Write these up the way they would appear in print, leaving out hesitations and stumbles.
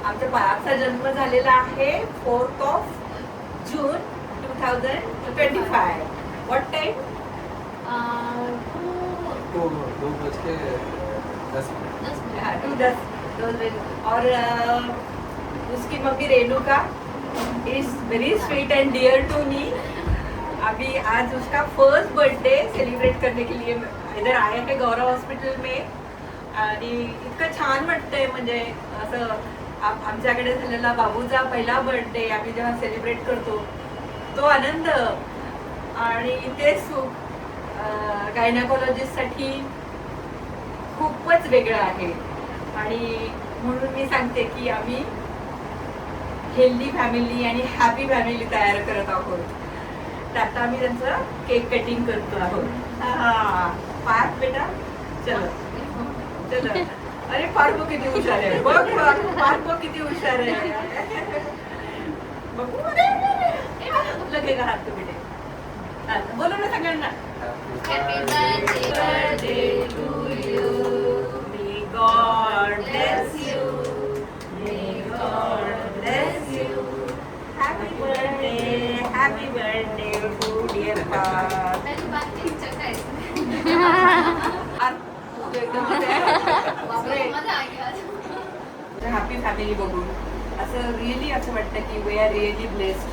आमच्या बाळाचा जन्म झालेला आहे 4 जून 2025. What time? 2:10. और उसकी mummy Renuka is very sweet and dear to me. अभी आज उसका फर्स्ट बर्थडे सेलिब्रेट करने के लिए इधर आए हैं गौरव हॉस्पिटल में. आणि इतकं छान वाटतंय, म्हणजे असं आमच्याकडे झालेला बाबूचा पहिला बर्थडे आम्ही जेव्हा सेलिब्रेट करतो तो आनंद आणि ते सुख गायनाकोलॉजिस्टसाठी खूपच वेगळं आहे. आणि म्हणून मी सांगते की आम्ही हेल्दी फॅमिली आणि हॅपी फॅमिली तयार करत आहोत. तर आता आम्ही त्यांचं केक कटिंग करतो आहोत. पाच बेटा, चलो चलो. अरे पार्को किती हुशार आहे बघ, पार्को किती हुशार आहे बघू. लगेच हात तो बेटे, बोलो ना सगळ्यांना. Happy birthday to you, may God bless you, may God bless you. Happy birthday to dear Parth. Happy family बघून असं रिअली असं वाटतं की वी आर रिअली ब्लेस्ड.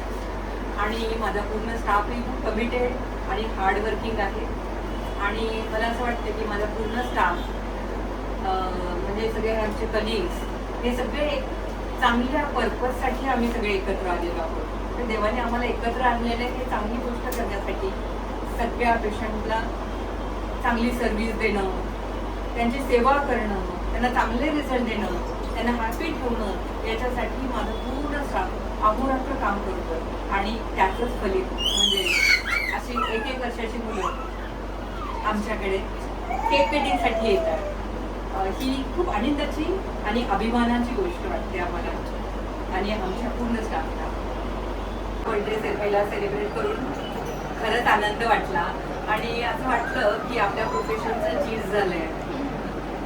आणि माझा पूर्ण स्टाफही खूप कमिटेड आणि हार्डवर्किंग आहे. आणि मला असं वाटतं की माझा पूर्ण स्टाफ म्हणजे सगळे आमचे कलिग्स हे सगळे चांगल्या पर्पजसाठी आम्ही सगळे एकत्र आलेलो आहोत. तर देवाने आम्हाला एकत्र आणलेले हे चांगली गोष्ट करण्यासाठी, सगळ्या पेशंटला चांगली सर्व्हिस देणं, त्यांची सेवा करणं, त्यांना चांगले रिझल्ट देणं, त्यांना हॅपी ठेवणं, याच्यासाठी माझं पूर्ण स्टाफ अहोरात्र काम करतं. आणि त्याचंच फलित म्हणजे अशी 1-1 वर्षाची मुलं आमच्याकडे केक कटिंगसाठी येतात. ही खूप आनंदाची आणि अभिमानाची गोष्ट वाटते आम्हाला आणि आमच्या पूर्ण स्टाफला. बर्थडे पहिला सेलिब्रेट करून खरंच आनंद वाटला. आणि असं वाटलं की आपल्या प्रोफेशनचं चीज झालंय.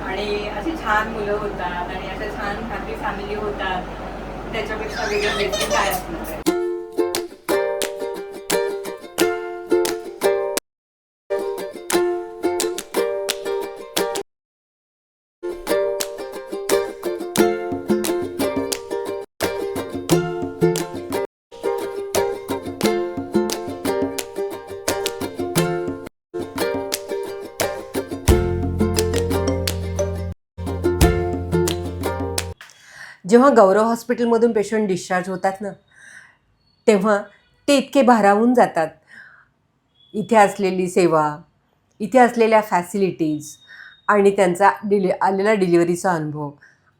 आणि अशी छान मुलं होतात आणि अशा छान हॅपी फॅमिली होतात, त्याच्यापेक्षा वेगळं वेगळं काय असणार आहे. जेव्हा गौरव हॉस्पिटलमधून पेशंट डिस्चार्ज होतात ना, तेव्हा ते इतके भारावून जातात. इथे असलेली सेवा, इथे असलेल्या फॅसिलिटीज आणि त्यांचा आलेला डिलिव्हरीचा अनुभव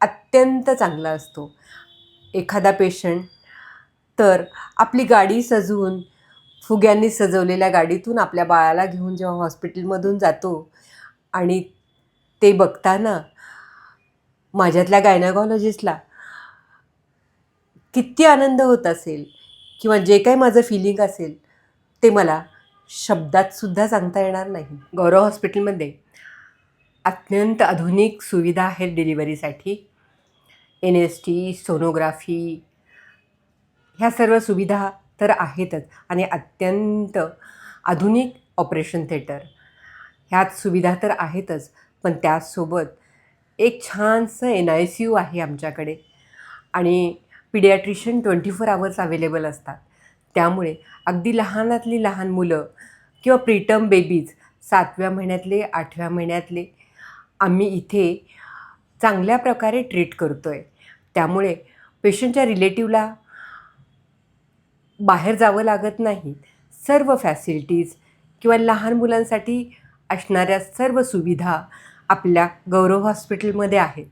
अत्यंत चांगला असतो. एखादा पेशंट तर आपली गाडी सजवून, फुग्यांनी सजवलेल्या गाडीतून आपल्या बाळाला घेऊन जेव्हा हॉस्पिटलमधून जातो आणि ते बघताना माझ्यातल्या गायनाकॉलॉजिस्टला किती आनंद होत असेल किंवा जे काही माझं फिलिंग असेल ते मला शब्दातसुद्धा सांगता येणार नाही. गौरव हॉस्पिटलमध्ये अत्यंत आधुनिक सुविधा आहेत डिलिव्हरीसाठी. NST, सोनोग्राफी, ह्या सर्व सुविधा तर आहेतच आणि अत्यंत आधुनिक ऑपरेशन थिएटर ह्यात सुविधा तर आहेतच. पण त्याचसोबत एक छानसं NICU आहे आमच्याकडे आणि पिडियाट्रिशियन 24 आवर्स अवेलेबल असतात. त्यामुळे अगदी लहानातली लहान मुलं किंवा प्रीटर्म बेबीज 7व्या महिन्यातले 8व्या महिन्यातले आम्ही इथे चांगल्या प्रकारे ट्रीट करतो आहे. त्यामुळे पेशंटच्या रिलेटिव्हला बाहेर जावं लागत नाही. सर्व फॅसिलिटीज किंवा लहान मुलांसाठी असणाऱ्या सर्व सुविधा आपल्या गौरव हॉस्पिटलमध्ये आहेत.